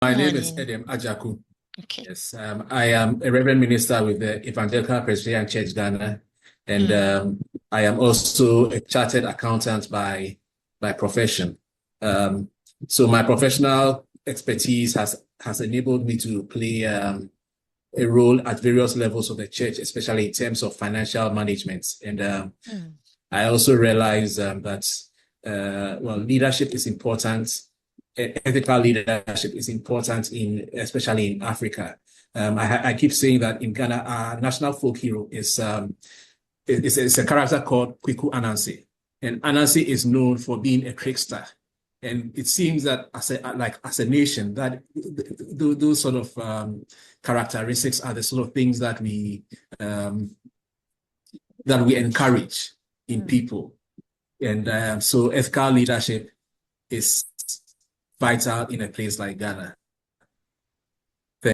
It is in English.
My name is Morning. Edem Ajaku. Okay. Yes, I am a Reverend Minister with the Evangelical Presbyterian Church Ghana, and Mm, I am also a chartered accountant by profession. Um, so my professional expertise has enabled me to play a role at various levels of the church, especially in terms of financial management. And mm, I also realize that leadership is important. Ethical leadership is important especially in Africa. I keep saying that in Ghana, our national folk hero is a character called Kweku Anansi, and Anansi is known for being a trickster. And it seems that as a nation, that those sort of characteristics are the sort of things um, that we encourage in mm. people. And so ethical leadership is vital in a place like Ghana.